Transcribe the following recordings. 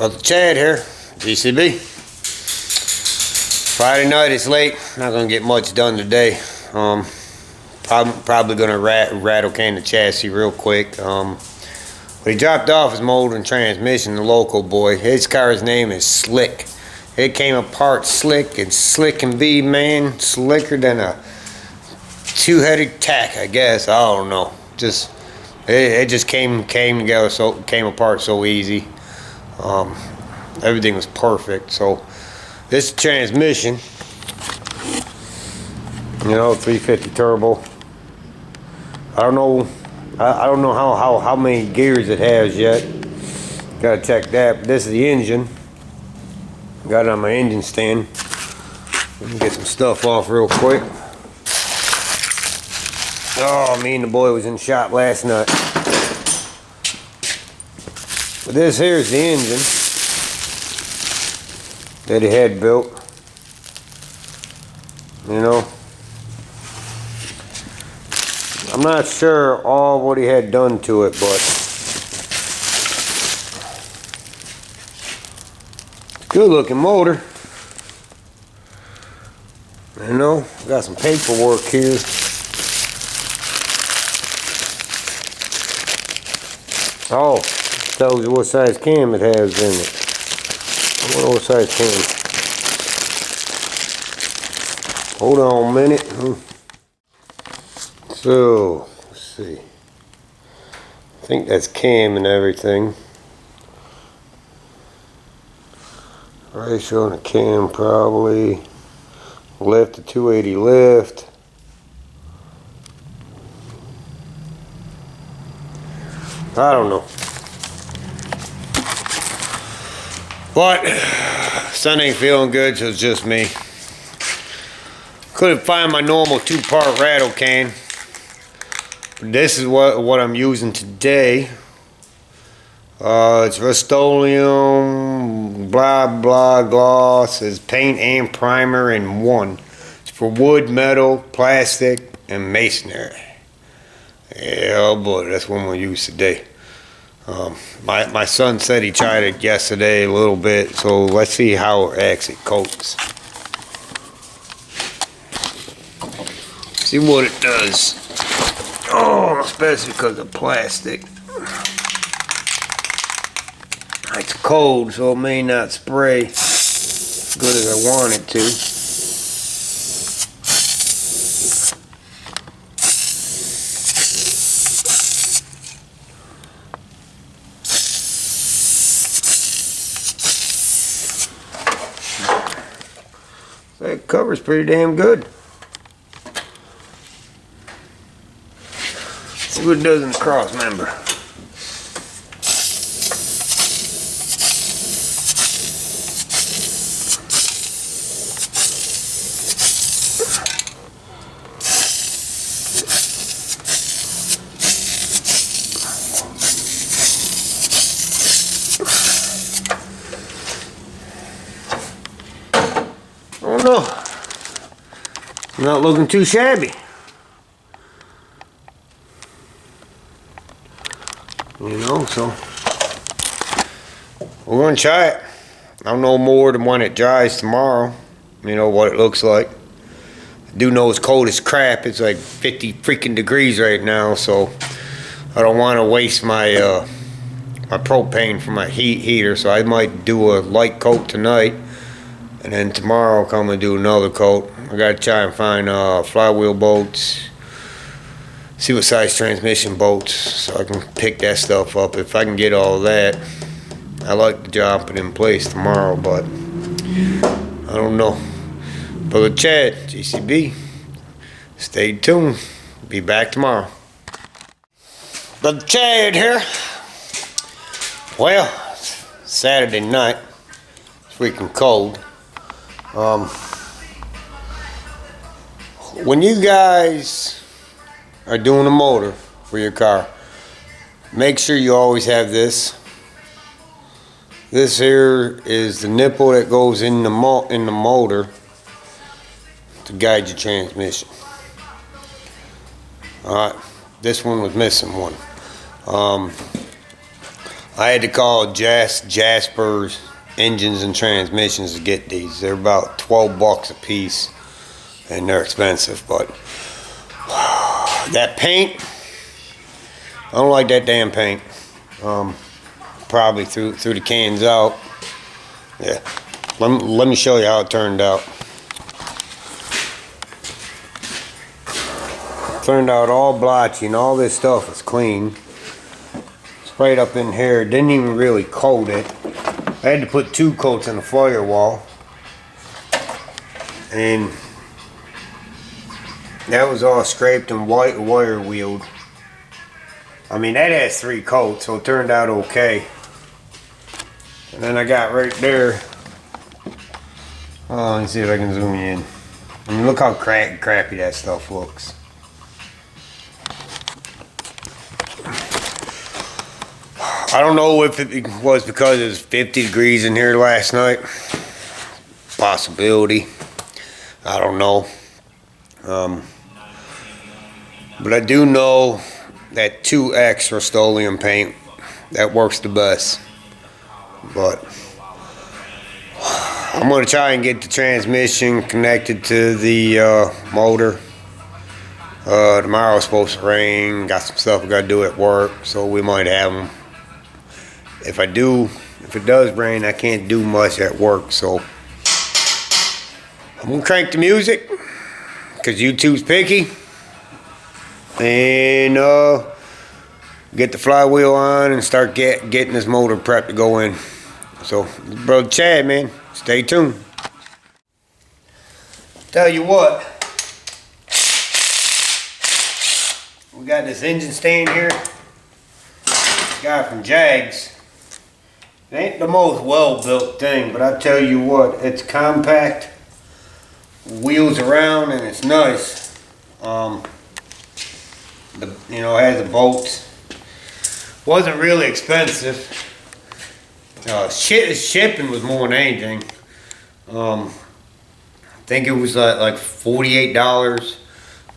Brother Chad here, G.C.B. Friday night, it's late. Not gonna get much done today. Probably gonna rattle can the chassis real quick. What he dropped off his motor and transmission, the local boy. His car's name is Slick. It came apart slick and V, man, slicker than a two-headed tack, I guess. I don't know. It just came together, came apart so easy. Everything was perfect. So this transmission, 350 turbo. I don't know how many gears it has yet. Gotta check that. But this is the engine. Got it on my engine stand. Let me get some stuff off real quick. Oh, me and the boy was in the shop last night. But this here's the engine that he had built. I'm not sure all what he had done to it, but good looking motor. Got some paperwork here. Oh, tells you what size cam it has in it. I wonder what size cam. Hold on a minute. So, let's see. I think that's cam and everything. Ratio on the cam probably. Lift to 280 lift. I don't know. But sun ain't feeling good, so it's just me. Couldn't find my normal 2-part rattle can. This is what I'm using today. It's Rust-Oleum, blah blah gloss. It's paint and primer in one. It's for wood, metal, plastic, and masonry. Yeah, oh boy, that's what I'm gonna use today. My son said he tried it yesterday a little bit, so let's see how it actually coats. See what it does. Oh, especially because of plastic. It's cold, so it may not spray as good as I want it to. That cover's pretty damn good. See what it does in the cross member. Oh no, not looking too shabby. So we're gonna try it. I'll know more than when it dries tomorrow. What it looks like. I do know it's cold as crap. It's like 50 freaking degrees right now, so I don't want to waste my my propane for my heater. So I might do a light coat tonight, and then tomorrow I'll come and do another coat. I gotta try and find flywheel bolts. See what size transmission bolts, so I can pick that stuff up. If I can get all that, I like to drop it in place tomorrow, but I don't know. Brother Chad, G.C.B. Stay tuned. Be back tomorrow. Brother Chad here. Well, Saturday night. It's freaking cold. When you guys are doing a motor for your car, make sure you always have this. This here is the nipple that goes in the motor to guide your transmission. Alright, this one was missing one. I had to call Jasper's Engines and Transmissions to get these. They're about 12 bucks a piece, and they're expensive. But that paint, I don't like that damn paint. Probably threw the cans out. Yeah, let me show you how it turned out. Turned out all blotchy, and all this stuff is clean. Sprayed up in here, didn't even really coat it. I had to put 2 coats on the firewall, and that was all scraped and white wire wheeled. I mean, that has 3 coats, so it turned out okay. And then I got right there. Oh, let me see if I can zoom in. I mean, look how crappy that stuff looks. I don't know if it was because it was 50 degrees in here last night. Possibility. I don't know. But I do know that 2X Rust-Oleum paint, that works the best. But I'm going to try and get the transmission connected to the motor. Tomorrow's supposed to rain. Got some stuff I got to do at work, so we might have them. If it does rain, I can't do much at work, so I'm gonna crank the music because YouTube's picky, and get the flywheel on and start getting this motor prepped to go in. So, brother Chad, man, stay tuned. Tell you what, we got this engine stand here. Guy from Jags. It ain't the most well-built thing, but I tell you what, it's compact, wheels around, and it's nice. It has the bolts. Wasn't really expensive. Shipping was more than anything. I think it was like $48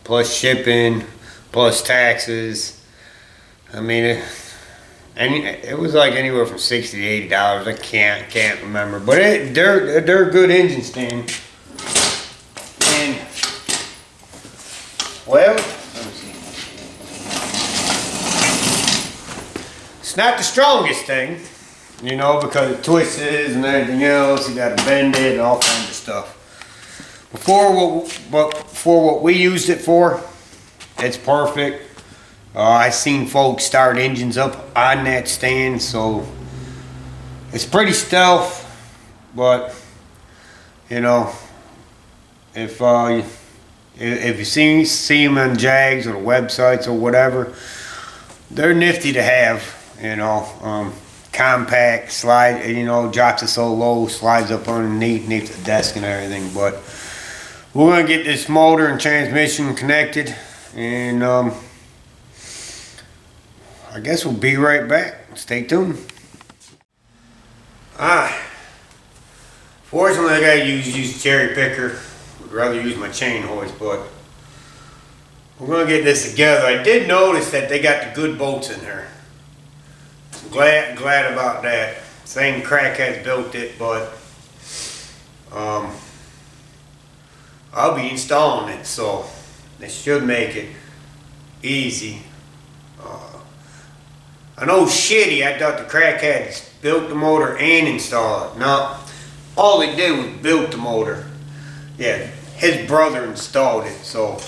plus shipping, plus taxes. I mean, it was like anywhere from $60 to $80. I can't remember, but they're a good engine stand. And well, let me see. It's not the strongest thing, because it twists and everything else. You got to bend it and all kinds of stuff. For what we used it for, it's perfect. I've seen folks start engines up on that stand, so it's pretty stealth. But if you see them on Jags or the websites or whatever, they're nifty to have. Compact, slide. Drops it so low, slides up underneath the desk and everything. But we're gonna get this motor and transmission connected, and I guess we'll be right back. Stay tuned. Fortunately, I gotta use a cherry picker. Would rather use my chain hoist, but we're gonna get this together. I did notice that they got the good bolts in there. I'm glad about that. Same crackheads built it, but I'll be installing it, so they should make it easy. I know shitty, I thought the crackheads built the motor and installed it. No, all they did was build the motor. Yeah, his brother installed it, so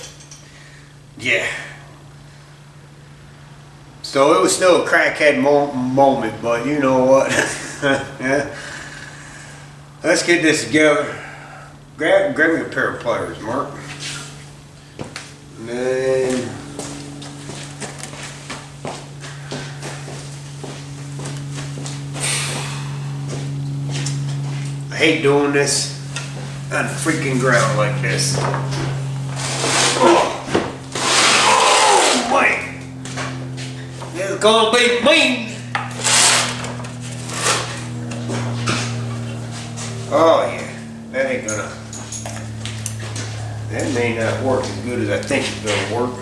yeah. So it was still a crackhead moment, but you know what? Yeah. Let's get this together. Grab me a pair of pliers, Mark. And then I hate doing this on the freaking ground like this. Oh man. It's gonna be mean. Oh yeah, that may not work as good as I think it's gonna work.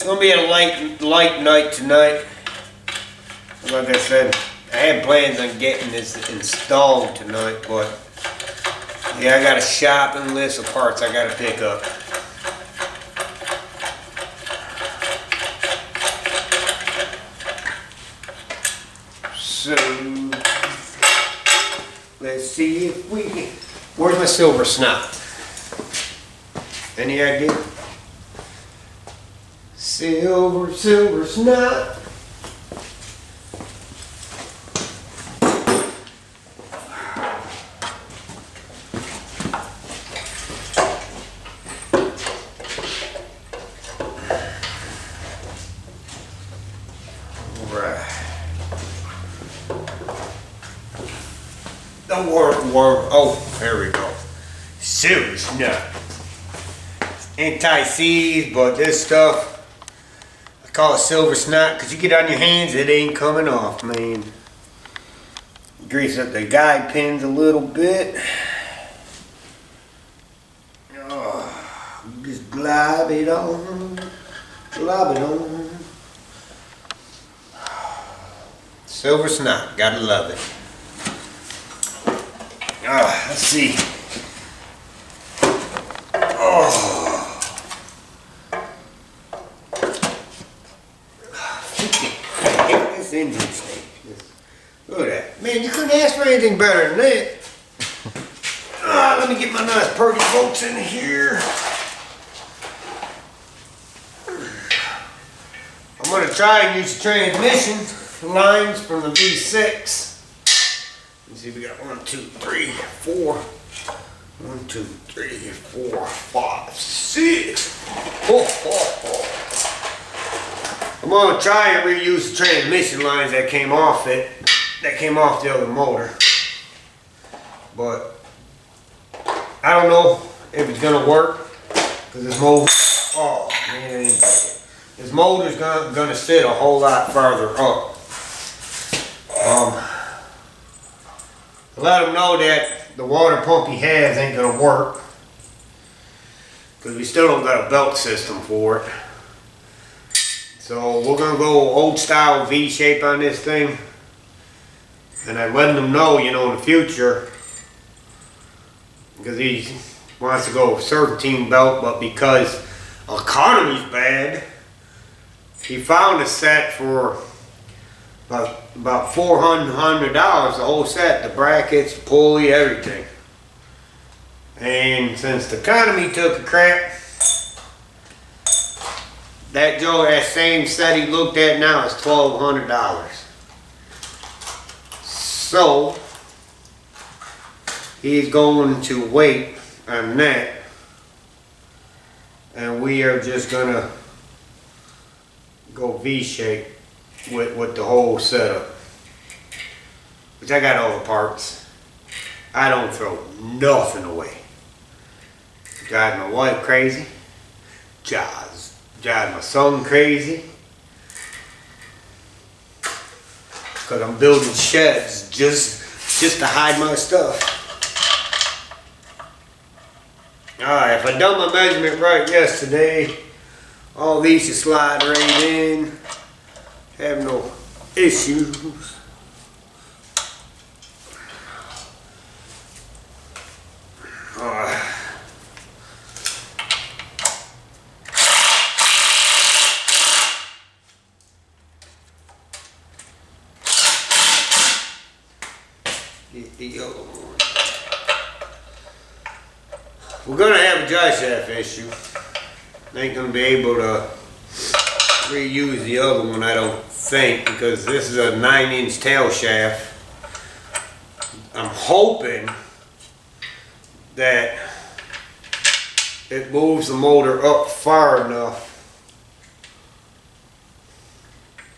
gonna be a light night tonight. Like I said, I had plans on getting this installed tonight, but yeah, I got a shopping list of parts I gotta pick up. So let's see if we can. Where's my silver snot? Any idea? Silver snot. Oh, there we go. Silver snot. Anti-seize, but this stuff, I call it silver snot because you get on your hands, it ain't coming off, man. Grease up the guide pins a little bit. Oh, just glob it on. Glob it on. Silver snot, gotta love it. Let's see. Oh. This engine stinks. Look at that. Man, you couldn't ask for anything better than that. Let me get my nice pretty bolts in here. I'm going to try and use the transmission lines from the V6. Let's see, we got 1, 2, 3, 4. 1, 2, 3, 4, 5, 6. I'm gonna try and reuse the transmission lines that came off it, that came off the other motor. But I don't know if it's gonna work because this motor. Oh man, it ain't bad. This motor's gonna sit a whole lot farther up. Let them know that the water pump he has ain't gonna work because we still don't got a belt system for it. So we're gonna go old style V shape on this thing, and I'm letting them know, you know, in the future, because he wants to go serpentine belt, but because economy's bad, he found a set for about $400, the whole set, the brackets, pulley, everything. And since the economy took a crap, that same set he looked at now is $1,200. So he's going to wait on that, and we are just gonna go V-shape with the whole setup, which I got all the parts. I don't throw nothing away. Drive my wife crazy. Drive my son crazy. Cause I'm building sheds just to hide my stuff. Alright, if I done my measurement right yesterday, all these should slide right in. Have no issues. Get the other one. We're gonna have a dry shaft issue. Ain't gonna be able to reuse the other one, I don't think, because this is a 9-inch tail shaft. I'm hoping that it moves the motor up far enough,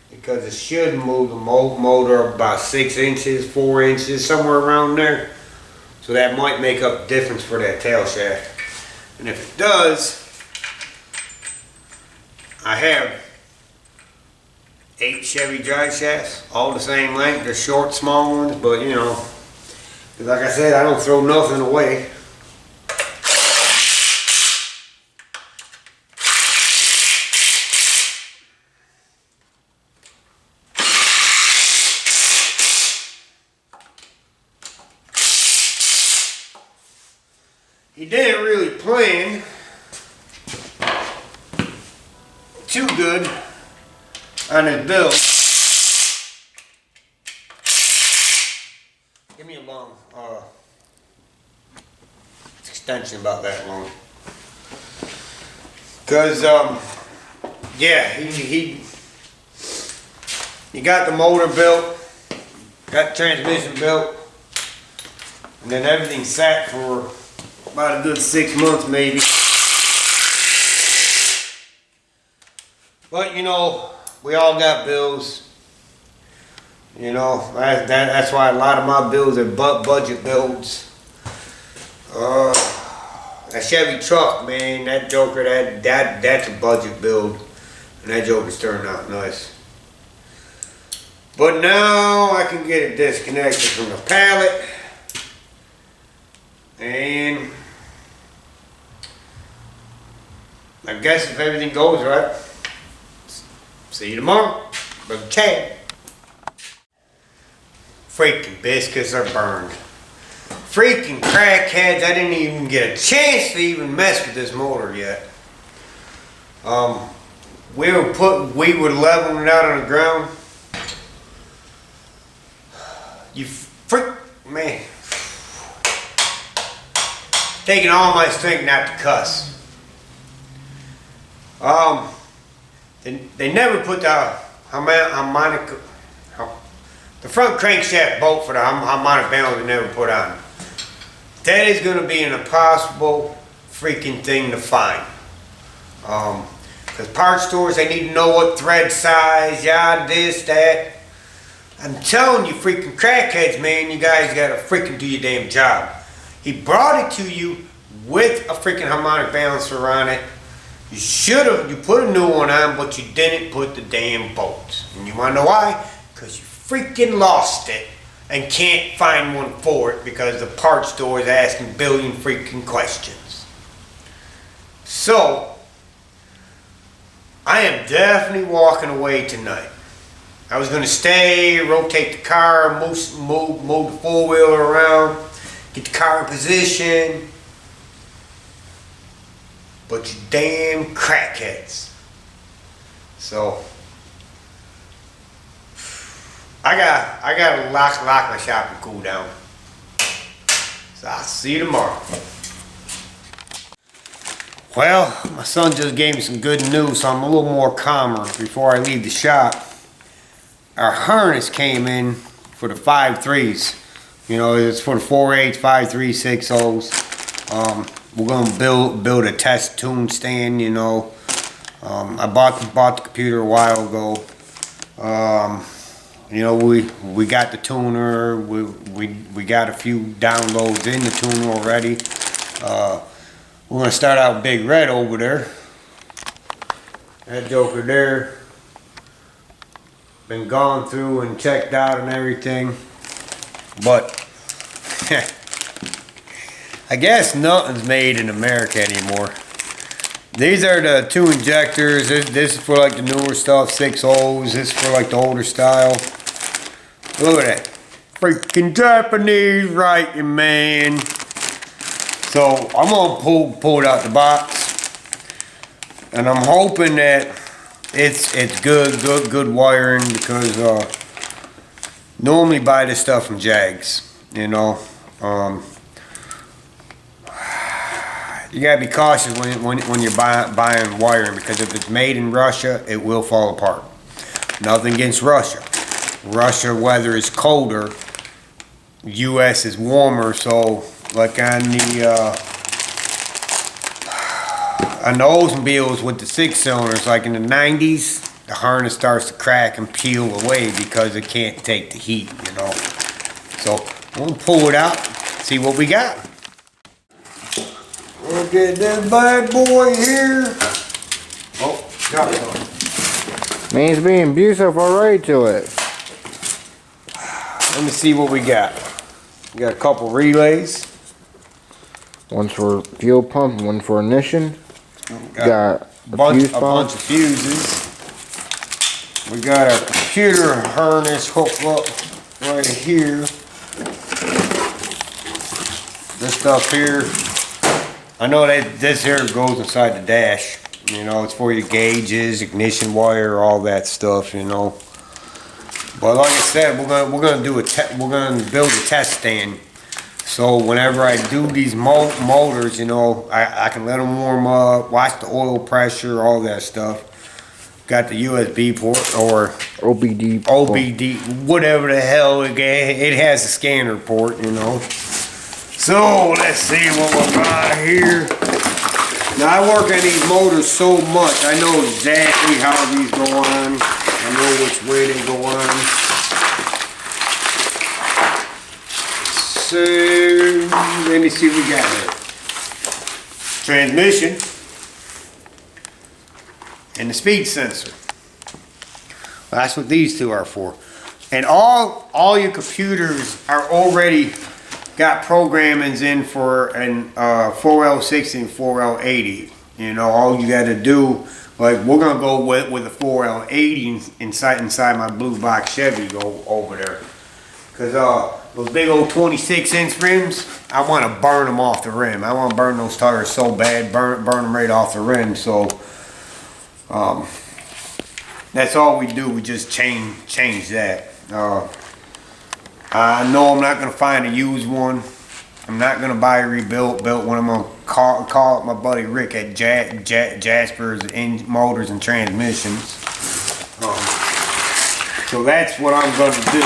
because it should move the motor about 6 inches, 4 inches, somewhere around there. So that might make up the difference for that tail shaft. And if it does, I have 8 Chevy drive shafts, all the same length. They're short, small ones, but you know, like I said, I don't throw nothing away. he didn't really plan too good on his build. Give me a long extension about that long. Cause yeah, he got the motor built, got the transmission built, and then everything sat for about a good 6 months maybe. But you know, we all got bills. You know, that's why a lot of my bills are budget builds. That Chevy truck, man, that joker, that's a budget build, and that joker's turned out nice. But now I can get it disconnected from the pallet, and I guess if everything goes right, see you tomorrow, Brother Chad. Freaking biscuits are burned. Freaking crackheads, I didn't even get a chance to even mess with this motor yet. We were leveling it out on the ground. You freak, man. Taking all my strength not to cuss. They never put the harmonica, the front crankshaft bolt for the harmonic balance they never put on. That is going to be an impossible freaking thing to find. Because parts stores, they need to know what thread size, this, that. I'm telling you, freaking crackheads, man, you guys got to freaking do your damn job. He brought it to you with a freaking harmonic balancer on it. You put a new one on, but you didn't put the damn bolts. And you want to know why? Because you freaking lost it and can't find one for it because the parts store is asking a billion freaking questions. So, I am definitely walking away tonight. I was going to stay, rotate the car, move the four-wheeler around, get the car in position. But you damn crackheads. So, I gotta lock my shop and cool down. So I'll see you tomorrow. Well, my son just gave me some good news, so I'm a little more calmer before I leave the shop. Our harness came in for the 5.3s. You know, it's for the 4.8s, 5.3, 6.0s. We're gonna build a test tune stand. You know, I bought the computer a while ago. You know, we got the tuner. We got a few downloads in the tuner already. We're gonna start out Big Red over there. That joker there been gone through and checked out and everything, but I guess nothing's made in America anymore. These are the two injectors. This is for like the newer stuff, 6.0s. This is for like the older style. Look at that. Freaking Japanese writing, man. So I'm gonna pull it out the box. And I'm hoping that it's good wiring, because normally buy this stuff from Jags, you know. You gotta be cautious when you're buying wiring, because if it's made in Russia, it will fall apart. Nothing against Russia. Russia weather is colder. U.S. is warmer, so like on the Oldsmobiles with the 6-cylinders, like in the 90s, the harness starts to crack and peel away because it can't take the heat, you know. So we'll pull it out, see what we got. Look at that bad boy here. Oh, got some. Man's being abusive already to it. Let me see what we got. We got a couple relays. One's for fuel pump and one for ignition. Got a bunch of fuses. We got our computer harness hooked up right here. This stuff here I know that this here goes inside the dash. You know, it's for your gauges, ignition wire, all that stuff. You know. But like I said, we're gonna build a test stand. So whenever I do these motors, you know, I can let them warm up, watch the oil pressure, all that stuff. Got the USB port or OBD, whatever the hell it has a scanner port, you know. So let's see what we got here. Now I work on these motors so much, I know exactly how these go on. I know which way they go on. So let me see what we got here. Transmission and the speed sensor. Well, that's what these two are for. And all your computers are already got programmings in for an 4L60 and 4L80. You know, all you got to do, like we're gonna go with a 4L80 inside my blue box Chevy go over there, cause those big old 26-inch rims, I want to burn them off the rim. I want to burn those tires so bad, burn them right off the rim. So that's all we do. We just change that. I know I'm not gonna find a used one. I'm not gonna buy a rebuilt one. I'm gonna call up my buddy Rick at Jasper's Motors and Transmissions. So that's what I'm gonna do.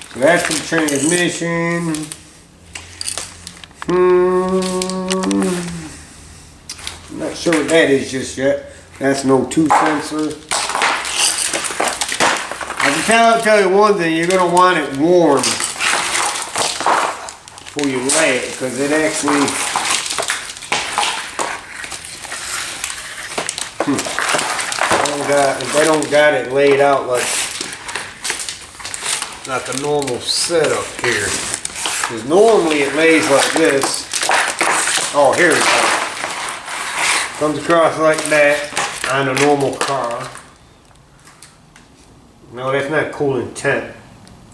So that's the transmission. I'm not sure what that is just yet. That's no 2 sensor. I can tell you one thing, you're going to want it warm before you lay it, because it actually they don't got it laid out like a normal setup here. Because normally it lays like this. Oh, here we go. Comes across like that on a normal car. No, that's not coolant temp.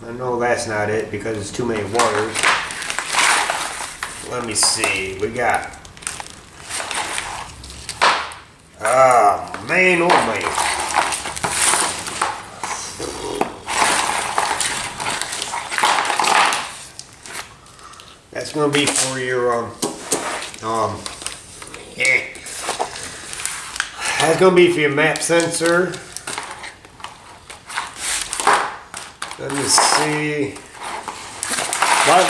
I know that's not it because it's too many wires. Let me see. We got. Oh man, oh man. That's gonna be for your yeah. That's gonna be for your map sensor. Let me see.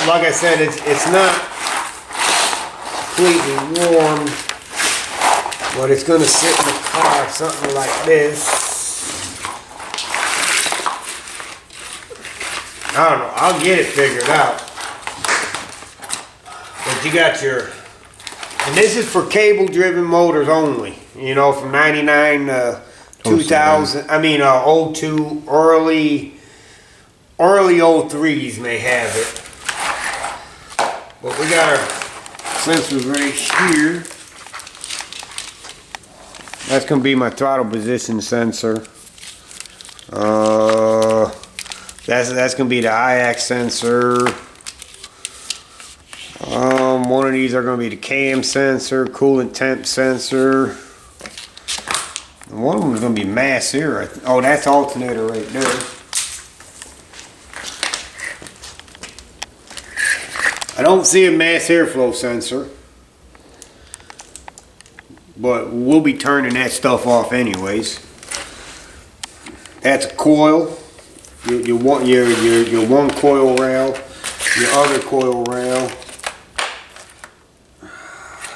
Like I said, it's not completely warm, but it's gonna sit in the car something like this. I don't know. I'll get it figured out. But you got your, and this is for cable-driven motors only. You know, from '99 to 2000. I mean, 02 early 03s may have it. But we got our sensors right here. That's going to be my throttle position sensor. That's going to be the IAX sensor. One of these are going to be the cam sensor, coolant temp sensor. And one of them is going to be mass here. Oh, that's alternator right there. I don't see a mass airflow sensor, but we'll be turning that stuff off anyways. That's a coil. You want your one coil rail, your other coil rail.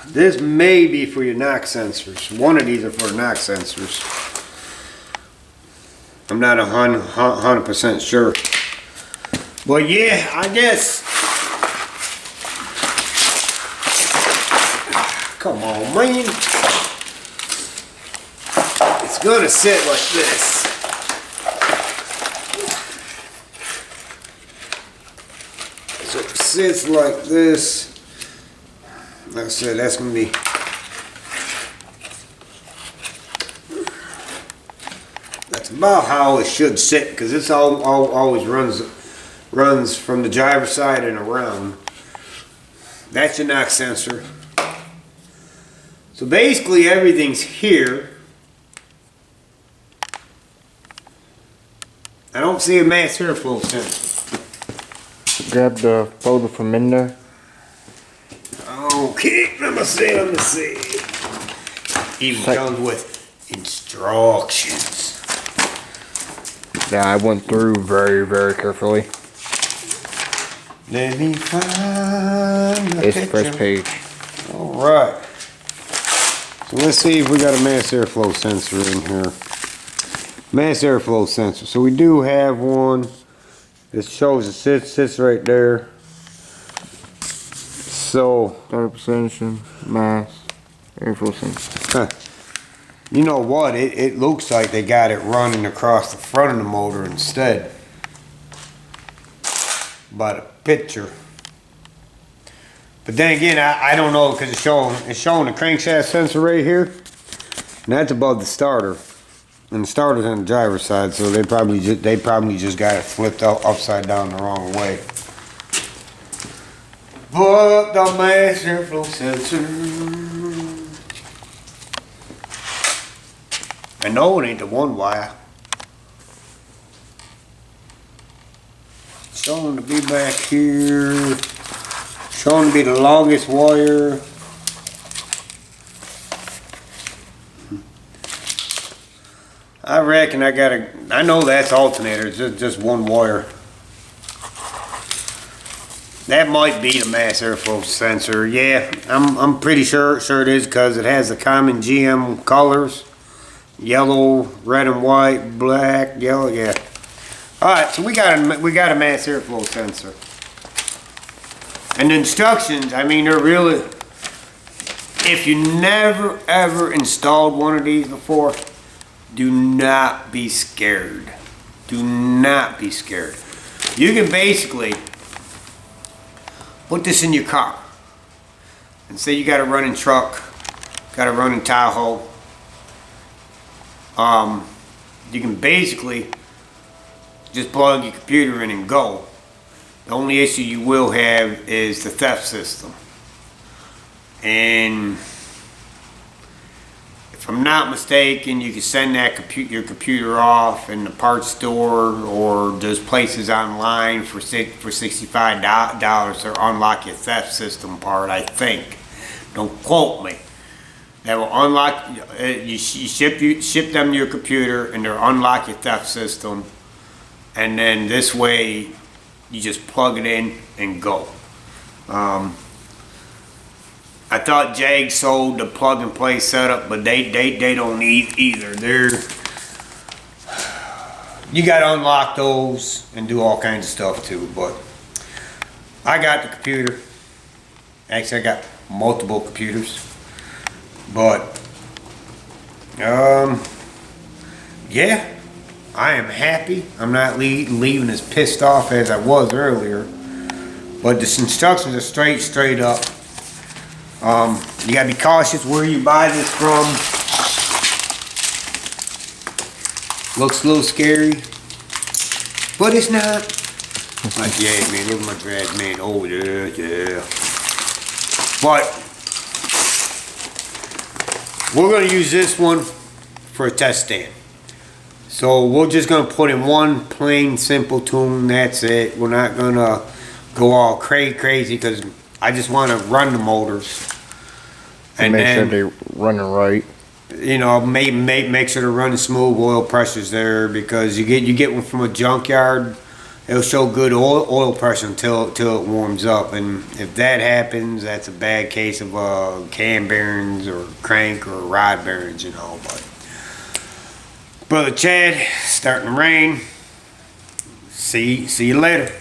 This may be for your knock sensors. One of these are for knock sensors. I'm not 100% sure. But yeah, I guess. Come on, man. It's gonna sit like this. So it sits like this. Like I said, that's gonna be. That's about how it should sit, because this always runs from the driver's side and around. That's your knock sensor. So basically everything's here. I don't see a mass airflow sensor. Grab the folder from in there. Okay, let me see. Even comes with instructions. Yeah, I went through very, very carefully. Let me find the It's the picture. first page. Alright. So let's see if we got a mass airflow sensor in here. Mass airflow sensor. So we do have one. It shows it sits right there. So 30% mass airflow sensor. you know what? It looks like they got it running across the front of the motor instead. By the picture. But then again, I don't know because it's showing the crankshaft sensor right here. And that's above the starter. And the starter's on the driver's side, so they probably just got it flipped upside down the wrong way. But the mass airflow sensor. I know it ain't the one wire. It's showing to be back here. Showing to be the longest wire. I reckon I know that's alternator, it's just one wire. That might be the mass airflow sensor. Yeah, I'm pretty sure it is because it has the common GM colors. Yellow, red and white, black, yellow, yeah. Alright, so we got a mass airflow sensor. And the instructions, I mean, they're really, if you never ever installed one of these before, do not be scared. Do not be scared. You can basically put this in your car. And say you got a running truck, got a running Tahoe. You can basically just plug your computer in and go. The only issue you will have is the theft system. And if I'm not mistaken, you can send that your computer off in the parts store or just places online for $65 to unlock your theft system part, I think. Don't quote me. That will unlock, you ship them your computer and they'll unlock your theft system. And then this way, you just plug it in and go. I thought Jag sold the plug and play setup, but they don't need either. You gotta unlock those and do all kinds of stuff too, but I got the computer. Actually, I got multiple computers, but yeah, I am happy. I'm not leaving as pissed off as I was earlier, but the instructions are straight up. You gotta be cautious where you buy this from. Looks a little scary, but it's not. Like, yeah, man, look at my drag, man. Oh, yeah. But we're gonna use this one for a test stand. So we're just gonna put in one plain simple tune, that's it. We're not gonna go all crazy because I just wanna run the motors. And make then, sure they're running right. You know, make sure they're running smooth, oil pressure's there, because you get one from a junkyard, it'll show good oil pressure until it warms up, and if that happens, that's a bad case of cam bearings or crank or rod bearings, you know. But Brother Chad, starting to rain. See you later.